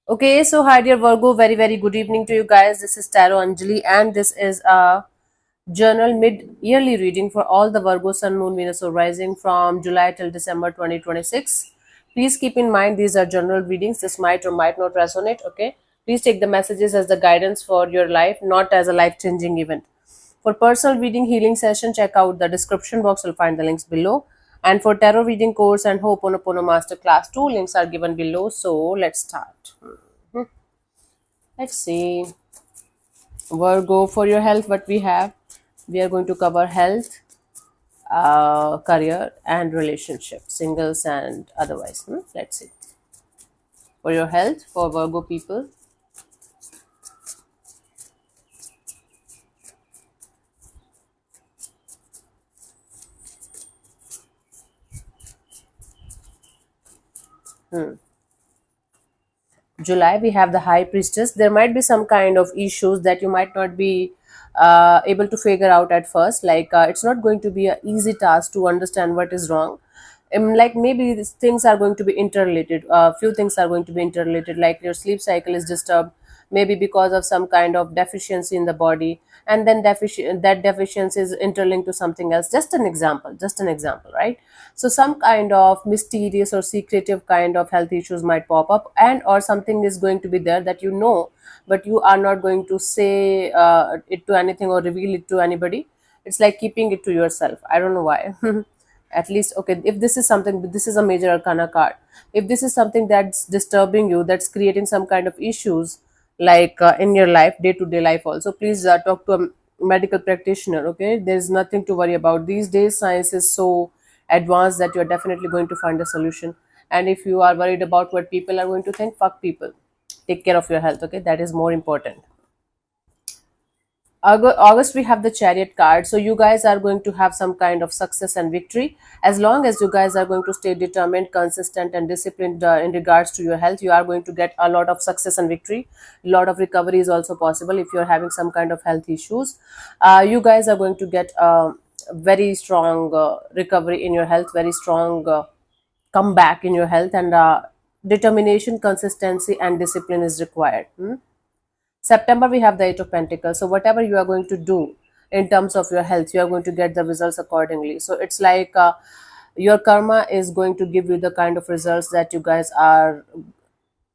Okay, so hi dear Virgo, very good evening to you guys. This is Tarot Anjali, and this is a journal mid-yearly reading for all the Virgo Sun, Moon, Venus, or Rising from July till December 2026. Please keep in mind these are general readings. This might or might not resonate. Okay, please take the messages as the guidance for your life, not as a life-changing event. For personal reading healing session, check out the description box. You'll find the links below. And for tarot reading course and Ho'oponopono master class, two links are given below. So let's start. Let's see. Virgo, for your health, what we are going to cover health, career, and relationship, singles and otherwise. Let's see. For your health, for Virgo people. July, we have the High Priestess. There might be some kind of issues that you might not be able to figure out at first. Like it's not going to be an easy task to understand what is wrong. Like maybe these things are going to be interrelated. Few things are going to be interrelated. Like your sleep cycle is disturbed, maybe because of some kind of deficiency in the body, and then that deficiency is interlinked to something else. Just an example, right? So some kind of mysterious or secretive kind of health issues might pop up, and or something is going to be there that you know, but you are not going to say it to anything or reveal it to anybody. It's like keeping it to yourself. I don't know why. At least, okay, if this is something, this is a major arcana card. If this is something that's disturbing you, that's creating some kind of issues, like in your life, day to day life also, please talk to a medical practitioner. Okay, there's nothing to worry about these days. Science is so advanced that you're definitely going to find a solution. And if you are worried about what people are going to think, fuck people. Take care of your health. Okay, that is more important. August, we have the Chariot card. So you guys are going to have some kind of success and victory. As long as you guys are going to stay determined, consistent, and disciplined in regards to your health, you are going to get a lot of success and victory. A lot of recovery is also possible if you're having some kind of health issues. You guys are going to get very strong recovery in your health, very strong comeback in your health, and determination, consistency, and discipline is required. September, we have the Eight of Pentacles. So, whatever you are going to do in terms of your health, you are going to get the results accordingly. So, it's like your karma is going to give you the kind of results that you guys are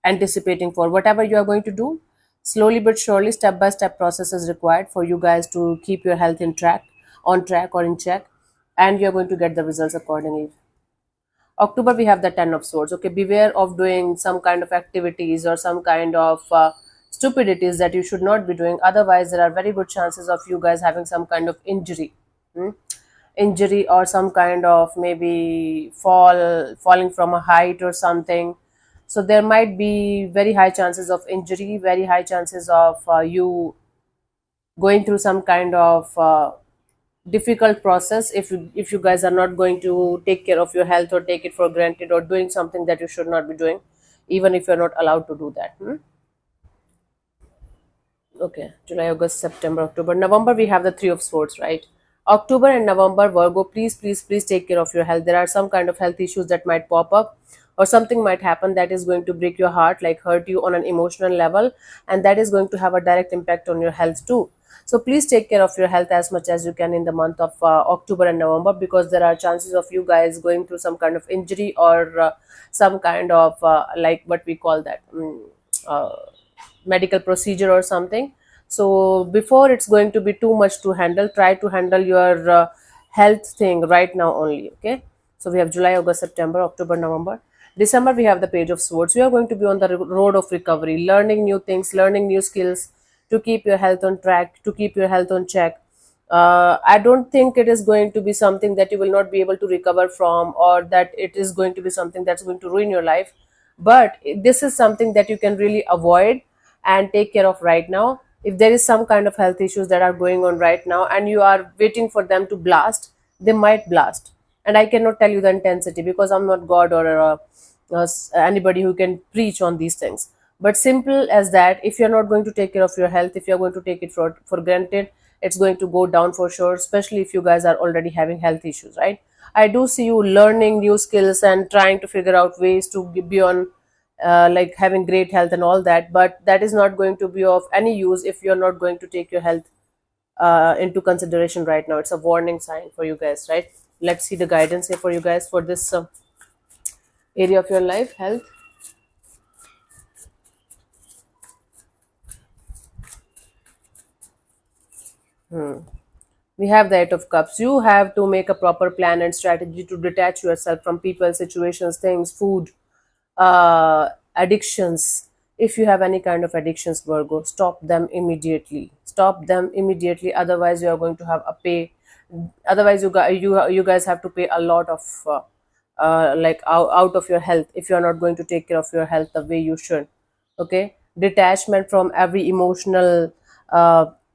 anticipating for. Whatever you are going to do, slowly but surely, step by step process is required for you guys to keep your health on track or in check, and you're going to get the results accordingly. October, we have the Ten of Swords. Okay, beware of doing some kind of activities or some kind of stupidities that you should not be doing. Otherwise, there are very good chances of you guys having some kind of injury. Hmm? Injury or some kind of maybe falling from a height or something. So there might be very high chances of injury, very high chances of you going through some kind of difficult process if you guys are not going to take care of your health or take it for granted or doing something that you should not be doing, even if you're not allowed to do that. Okay, July, August, September, October, November, we have the Three of Swords, right? October and November, Virgo, please take care of your health. There are some kind of health issues that might pop up, or something might happen that is going to break your heart, like hurt you on an emotional level, and that is going to have a direct impact on your health too. So please take care of your health as much as you can in the month of October and November, because there are chances of you guys going through some kind of injury or some kind of like what we call that. Uh, Medical procedure or something. So before it's going to be too much to handle, try to handle your health thing right now only. Okay, so we have July, August, September, October, November. December, we have the Page of Swords. We are going to be on the road of recovery, learning new things, learning new skills to keep your health on track, to keep your health on check. I don't think it is going to be something that you will not be able to recover from, or that it is going to be something that's going to ruin your life. But this is something that you can really avoid and take care of right now. If there is some kind of health issues that are going on right now and you are waiting for them to blast, they might blast. And I cannot tell you the intensity because I'm not God or anybody who can preach on these things. But simple as that, if you're not going to take care of your health, if you're going to take it for granted, it's going to go down for sure, especially if you guys are already having health issues, right? I do see you learning new skills and trying to figure out ways to be on like having great health and all that, but that is not going to be of any use if you're not going to take your health into consideration right now. It's a warning sign for you guys, right? Let's see the guidance here for you guys for this area of your life, health. We have the Eight of Cups. You have to make a proper plan and strategy to detach yourself from people, situations, things, food, addictions. If you have any kind of addictions, Virgo, stop them immediately. Stop them immediately. Otherwise, you are going to have a pay. Otherwise, you guys have to pay a lot of like out of your health if you are not going to take care of your health the way you should. Okay, detachment from every emotional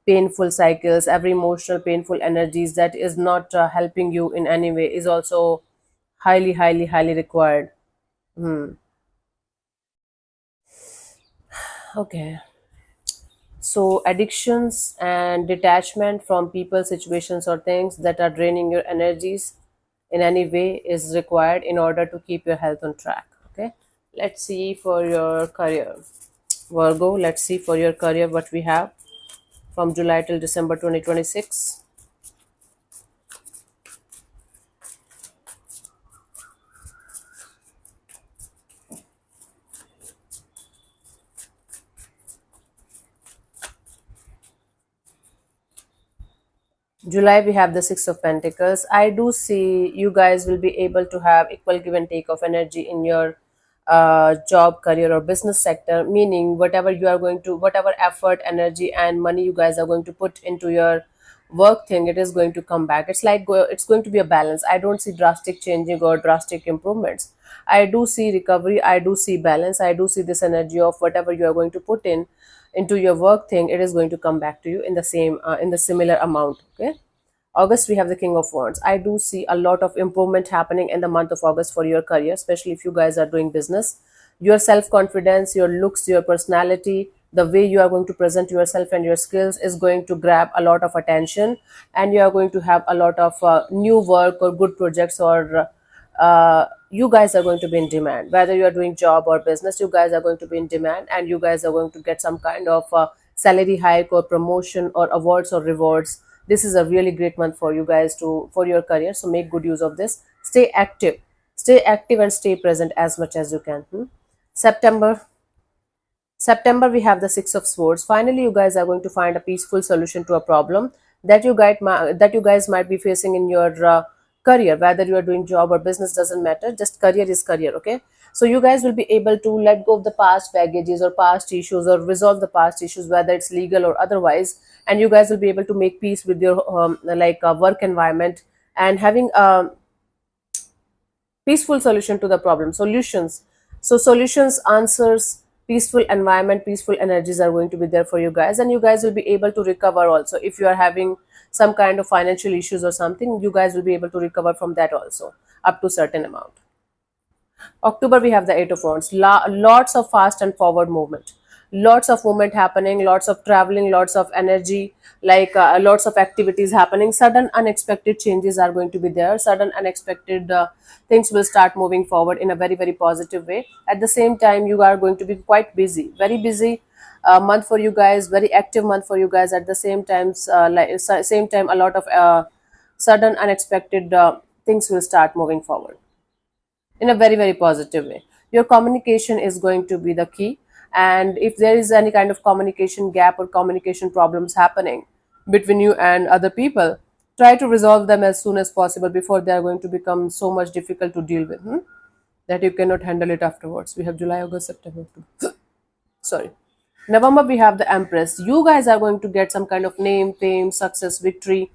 painful cycles, every emotional painful energies that is not helping you in any way is also highly required. Hmm. Okay. So, addictions and detachment from people, situations, or things that are draining your energies in any way is required in order to keep your health on track. Okay. Let's see for your career. Virgo, let's see for your career what we have from July till December 2026. July, we have the Six of Pentacles. I do see you guys will be able to have equal give and take of energy in your job, career, or business sector. Meaning, whatever you are going to, whatever effort, energy, and money you guys are going to put into your work thing, it is going to come back. It's like it's going to be a balance. I don't see drastic changing or drastic improvements. I do see recovery. I do see balance. I do see this energy of whatever you are going to put in into your work thing, it is going to come back to you in the same in the similar amount. Okay. August, we have the King of Wands. I do see a lot of improvement happening in the month of August for your career, especially if you guys are doing business. Your self confidence, your looks, your personality, the way you are going to present yourself and your skills is going to grab a lot of attention, and you are going to have a lot of new work or good projects, or you guys are going to be in demand. Whether you are doing job or business, you guys are going to be in demand, and you guys are going to get some kind of salary hike or promotion or awards or rewards. This is a really great month for you guys to for your career, so make good use of this. Stay active and stay present as much as you can. September, we have the Six of Swords. Finally, you guys are going to find a peaceful solution to a problem that you guys might be facing in your career. Whether you are doing job or business, doesn't matter. Just career is career, okay? So you guys will be able to let go of the past baggages or past issues or resolve the past issues, whether it's legal or otherwise. And you guys will be able to make peace with your work environment and having a peaceful solution to the problem. Solutions, answers, peaceful environment, peaceful energies are going to be there for you guys, and you guys will be able to recover also. If you are having some kind of financial issues or something, you guys will be able to recover from that also up to certain amount. October, we have the Eight of Wands. Lots of fast and forward movement. Lots of movement happening, lots of traveling, lots of energy, lots of activities happening. Sudden unexpected changes are going to be there. Sudden unexpected things will start moving forward in a very positive way. At the same time, you are going to be quite busy, very busy month for you guys, very active month for you guys. At the same time, a lot of sudden unexpected things will start moving forward in a very positive way. Your communication is going to be the key, and if there is any kind of communication gap or communication problems happening between you and other people, try to resolve them as soon as possible before they are going to become so much difficult to deal with, that you cannot handle it afterwards. We have July, August, September, October. Sorry. November, we have the Empress. You guys are going to get some kind of name, fame, success, victory,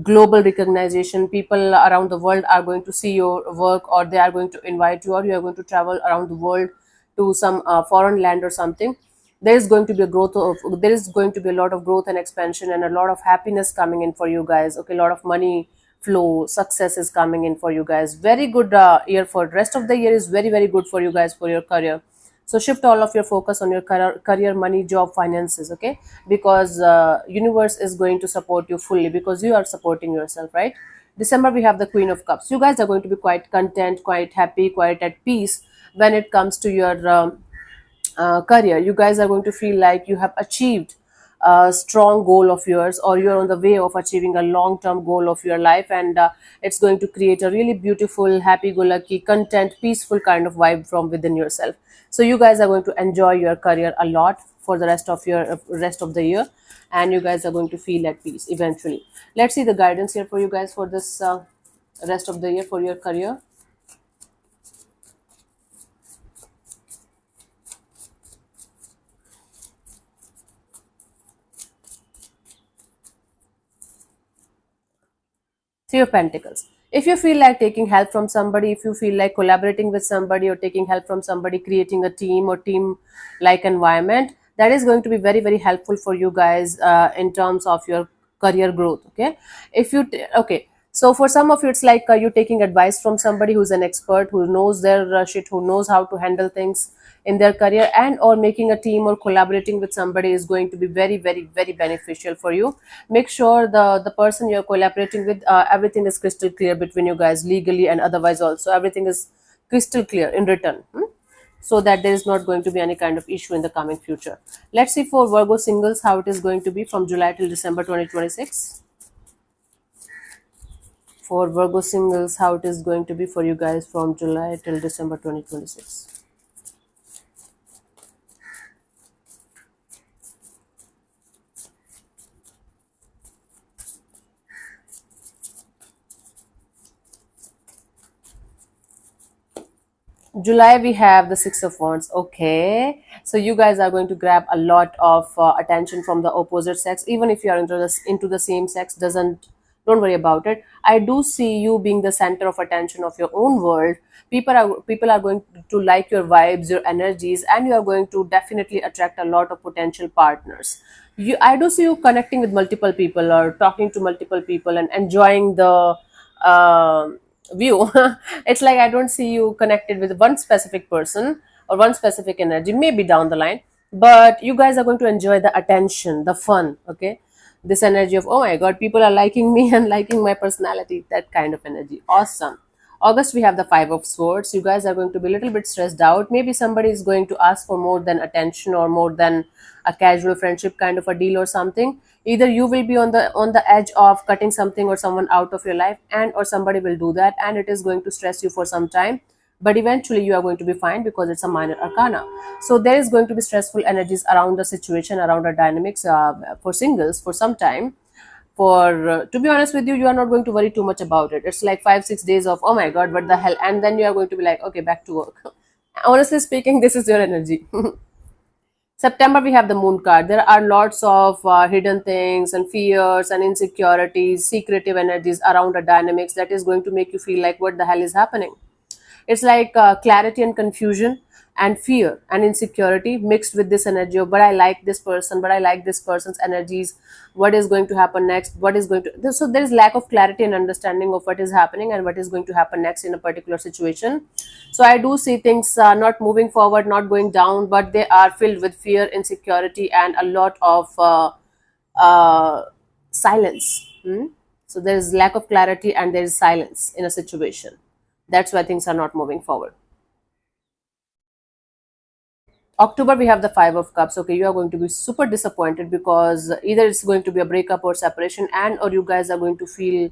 global recognition. People around the world are going to see your work, or they are going to invite you, or you are going to travel around the world to some foreign land or something. There is going to be a lot of growth and expansion and a lot of happiness coming in for you guys. Okay, a lot of money flow, success is coming in for you guys. Very good year. For rest of the year is very good for you guys for your career. So shift all of your focus on your career, money, job, finances, okay? Because universe is going to support you fully because you are supporting yourself, right? December, we have the Queen of Cups. You guys are going to be quite content, quite happy, quite at peace when it comes to your career, you guys are going to feel like you have achieved a strong goal of yours, or you're on the way of achieving a long term goal of your life, and it's going to create a really beautiful, happy go lucky, content, peaceful kind of vibe from within yourself. So you guys are going to enjoy your career a lot for the rest of the year, and you guys are going to feel at peace eventually. Let's see the guidance here for you guys for this rest of the year for your career. Three of Pentacles. If you feel like taking help from somebody, if you feel like collaborating with somebody or taking help from somebody, creating a team or team like environment, that is going to be very, very helpful for you guys in terms of your career growth. Okay. Okay. So for some of you, it's like you taking advice from somebody who's an expert, who knows their shit, who knows how to handle things in their career, and or making a team or collaborating with somebody is going to be very, very, very beneficial for you. Make sure the person you're collaborating with, everything is crystal clear between you guys, legally and otherwise also everything is crystal clear in return, so that there is not going to be any kind of issue in the coming future. Let's see for Virgo singles how it is going to be from July till December 2026. For Virgo singles, how it is going to be for you guys from July till December 2026. July, we have the Six of Wands. Okay, so you guys are going to grab a lot of attention from the opposite sex, even if you are into the same sex. Don't worry about it. I do see you being the center of attention of your own world. People are going to like your vibes, your energies, and you are going to definitely attract a lot of potential partners. I do see you connecting with multiple people or talking to multiple people and enjoying the view. It's like I don't see you connected with one specific person or one specific energy, maybe down the line, but you guys are going to enjoy the attention, the fun. Okay, this energy of, oh my god, people are liking me and liking my personality, that kind of energy. Awesome. August, we have the Five of Swords. You guys are going to be a little bit stressed out. Maybe somebody is going to ask for more than attention or more than a casual friendship kind of a deal or something. Either you will be on the edge of cutting something or someone out of your life, and or somebody will do that, and it is going to stress you for some time. But eventually you are going to be fine because it's a minor arcana. So there is going to be stressful energies around the situation, around the dynamics for singles for some time. For to be honest with you, you are not going to worry too much about it. It's like 5 6 days of, oh my god, what the hell, and then you are going to be like, okay, back to work. Honestly speaking, this is your energy. September, we have the Moon card. There are lots of hidden things and fears and insecurities, secretive energies around the dynamics that is going to make you feel like, what the hell is happening? It's like clarity and confusion and fear and insecurity mixed with this energy of, but I like this person, but I like this person's energies. What is going to happen next? What is going to, so there is lack of clarity and understanding of what is happening and what is going to happen next in a particular situation. So I do see things not moving forward, not going down, but they are filled with fear, insecurity, and a lot of uh, silence. So there is lack of clarity and there is silence in a situation. That's why things are not moving forward. October, we have the Five of Cups. Okay, you are going to be super disappointed because either it's going to be a breakup or separation, and or you guys are going to feel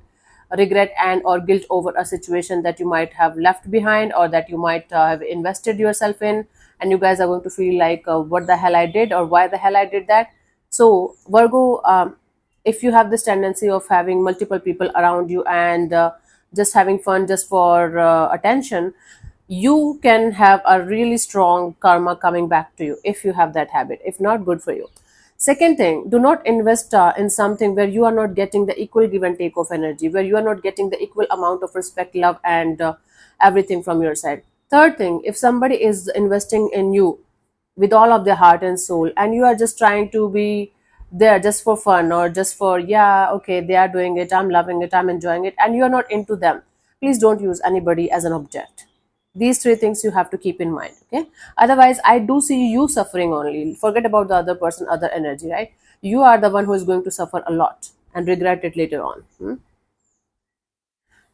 regret and or guilt over a situation that you might have left behind or that you might have invested yourself in, and you guys are going to feel like, what the hell I did or why the hell I did that. So Virgo, if you have this tendency of having multiple people around you and just having fun just for attention, you can have a really strong karma coming back to you if you have that habit. If not, good for you. Second thing, do not invest in something where you are not getting the equal give and take of energy, where you are not getting the equal amount of respect, love, and everything from your side. Third thing, if somebody is investing in you with all of their heart and soul, and you are just trying to be there just for fun or just for, yeah, okay, they are doing it, I'm loving it, I'm enjoying it, and you are not into them, please don't use anybody as an object. These three things you have to keep in mind. Okay, otherwise I do see you suffering only. Forget about the other person, other energy, right? You are the one who is going to suffer a lot and regret it later on.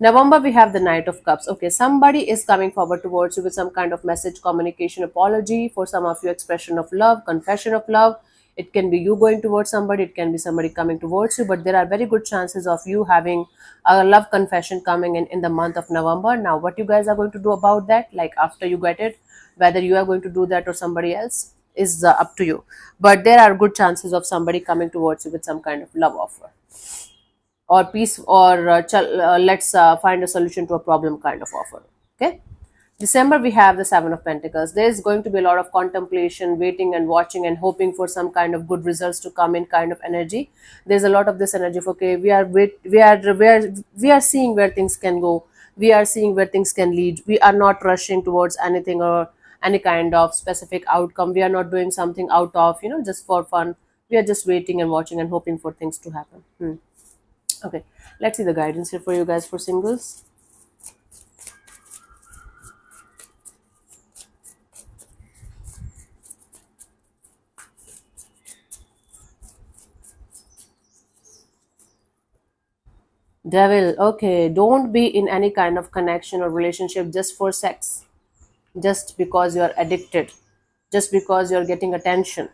November, we have the Knight of Cups. Okay, somebody is coming forward towards you with some kind of message, communication, apology. For some of you, expression of love, confession of love. It can be you going towards somebody, it can be somebody coming towards you, but there are very good chances of you having a love confession coming in the month of November. Now, what you guys are going to do about that, like after you get it, whether you are going to do that or somebody else, is up to you. But there are good chances of somebody coming towards you with some kind of love offer or peace, or let's find a solution to a problem kind of offer. Okay. December, we have the Seven of Pentacles. There is going to be a lot of contemplation, waiting and watching and hoping for some kind of good results to come in kind of energy. There's a lot of this energy of, okay, we are seeing where things can go. We are seeing where things can lead. We are not rushing towards anything or any kind of specific outcome. We are not doing something out of, just for fun. We are just waiting and watching and hoping for things to happen. Okay, let's see the guidance here for you guys for singles. Devil, okay, don't be in any kind of connection or relationship just for sex, just because you're addicted, just because you're getting attention.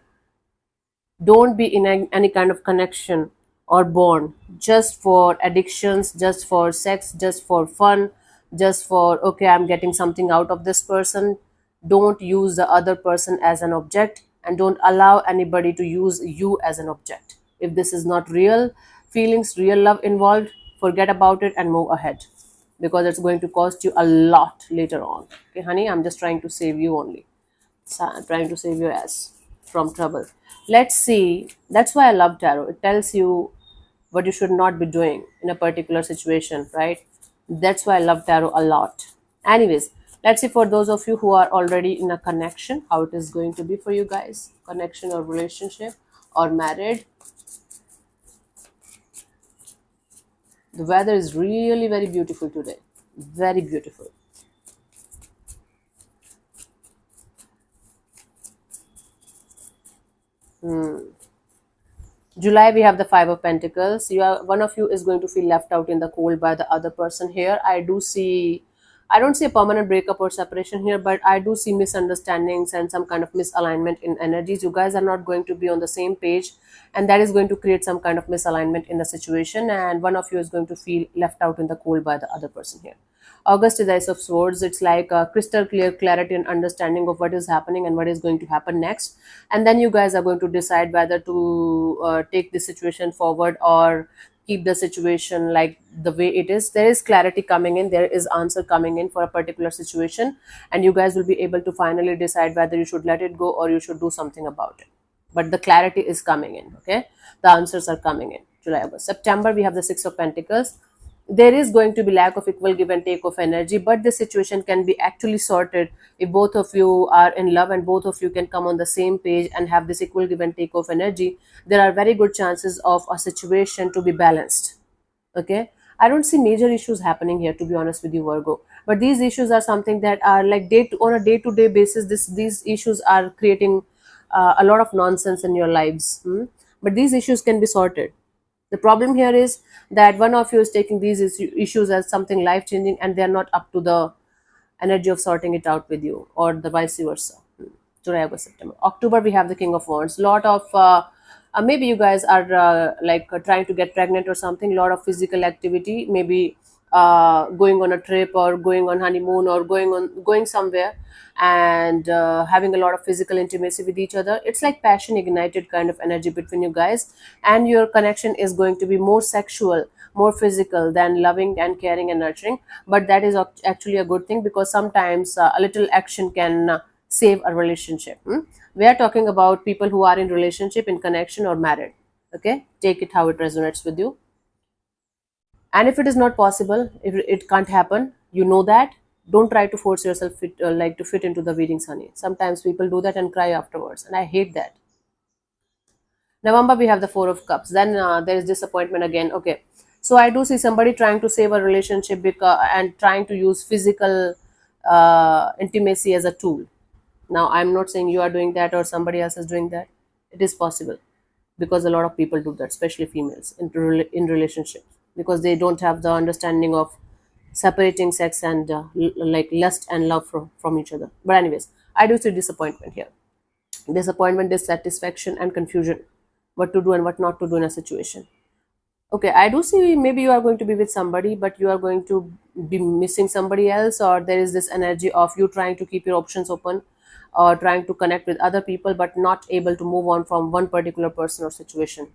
Don't be in any kind of connection or bond just for addictions, just for sex, just for fun, just for, okay, I'm getting something out of this person. Don't use the other person as an object, and don't allow anybody to use you as an object. If this is not real feelings, real love involved, forget about it and move ahead, because it's going to cost you a lot later on. Okay, honey, I'm just trying to save you only. Trying to save your ass from trouble. Let's see. That's why I love tarot. It tells you what you should not be doing in a particular situation, right? That's why I love tarot a lot. Anyways, let's see for those of you who are already in a connection, how it is going to be for you guys. Connection or relationship or married. The weather is really very beautiful today. Very beautiful. July, we have the Five of Pentacles. One of you is going to feel left out in the cold by the other person here. I don't see a permanent breakup or separation here, but I do see misunderstandings and some kind of misalignment in energies. You guys are not going to be on the same page, and that is going to create some kind of misalignment in the situation. And one of you is going to feel left out in the cold by the other person here. August is Ace of Swords. It's like a crystal clear clarity and understanding of what is happening and what is going to happen next. And then you guys are going to decide whether to take the situation forward or keep the situation like the way it is. There is clarity coming in. There is answer coming in for a particular situation. And you guys will be able to finally decide whether you should let it go or you should do something about it. But the clarity is coming in, okay? The answers are coming in. July, August. September, we have the Six of Pentacles. There is going to be lack of equal give and take of energy, but the situation can be actually sorted if both of you are in love and both of you can come on the same page and have this equal give and take of energy. There are very good chances of a situation to be balanced. Okay, I don't see major issues happening here, to be honest with you, Virgo, but these issues are something that are like on a day-to-day basis. These issues are creating a lot of nonsense in your lives. But these issues can be sorted. The problem here is that one of you is taking these issues as something life changing, and they're not up to the energy of sorting it out with you, or the vice versa. July, August, September. October, we have the King of Wands. Lot of maybe you guys are trying to get pregnant or something. Lot of physical activity, maybe going on a trip or going on honeymoon or going somewhere and having a lot of physical intimacy with each other. It's like passion ignited kind of energy between you guys, and your connection is going to be more sexual, more physical than loving and caring and nurturing. But that is actually a good thing, because sometimes a little action can save a relationship. We are talking about people who are in relationship, in connection, or married. Okay, take it how it resonates with you. And if it is not possible, if it can't happen, you know that, don't try to force yourself to fit into the weddings, honey. Sometimes people do that and cry afterwards, and I hate that. November, we have the Four of Cups. Then there is disappointment again. Okay, so I do see somebody trying to save a relationship and trying to use physical intimacy as a tool. Now, I'm not saying you are doing that or somebody else is doing that. It is possible, because a lot of people do that, especially females in relationships, because they don't have the understanding of separating sex and like lust and love from each other. But anyways, I do see disappointment here. Disappointment, dissatisfaction, and confusion. What to do and what not to do in a situation. Okay, I do see maybe you are going to be with somebody, but you are going to be missing somebody else, or there is this energy of you trying to keep your options open or trying to connect with other people, but not able to move on from one particular person or situation.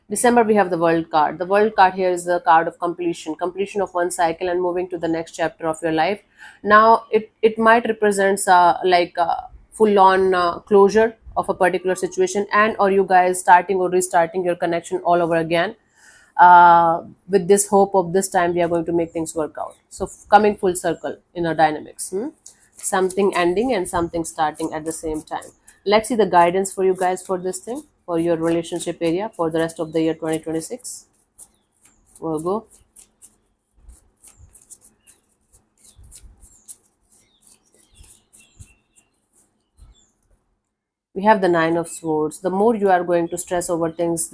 December, we have the World card. The World card here is the card of completion, completion of one cycle and moving to the next chapter of your life. Now, it might represent like full on closure of a particular situation, and or you guys starting or restarting your connection all over again. With this hope of this time, we are going to make things work out. So, coming full circle in our dynamics. Something ending and something starting at the same time. Let's see the guidance for you guys for this thing, for your relationship area for the rest of the year 2026. Virgo. We have the Nine of Swords. The more you are going to stress over things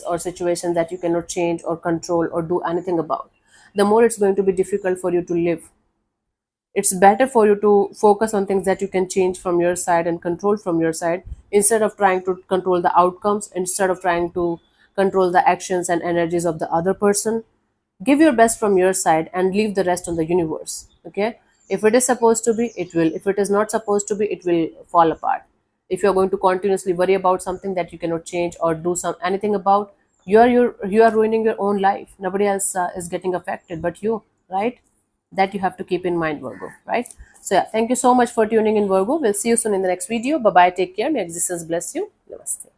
or situations that you cannot change or control or do anything about, the more it's going to be difficult for you to live. It's better for you to focus on things that you can change from your side and control from your side, instead of trying to control the outcomes, instead of trying to control the actions and energies of the other person. Give your best from your side and leave the rest on the universe. Okay, if it is supposed to be, it will. If it is not supposed to be, it will fall apart. If you're going to continuously worry about something that you cannot change or do some anything about, you are ruining your own life. Nobody else is getting affected but you, right? That you have to keep in mind, Virgo, right? So yeah, thank you so much for tuning in, Virgo. We'll see you soon in the next video. Bye bye, take care, may existence bless you. Namaste.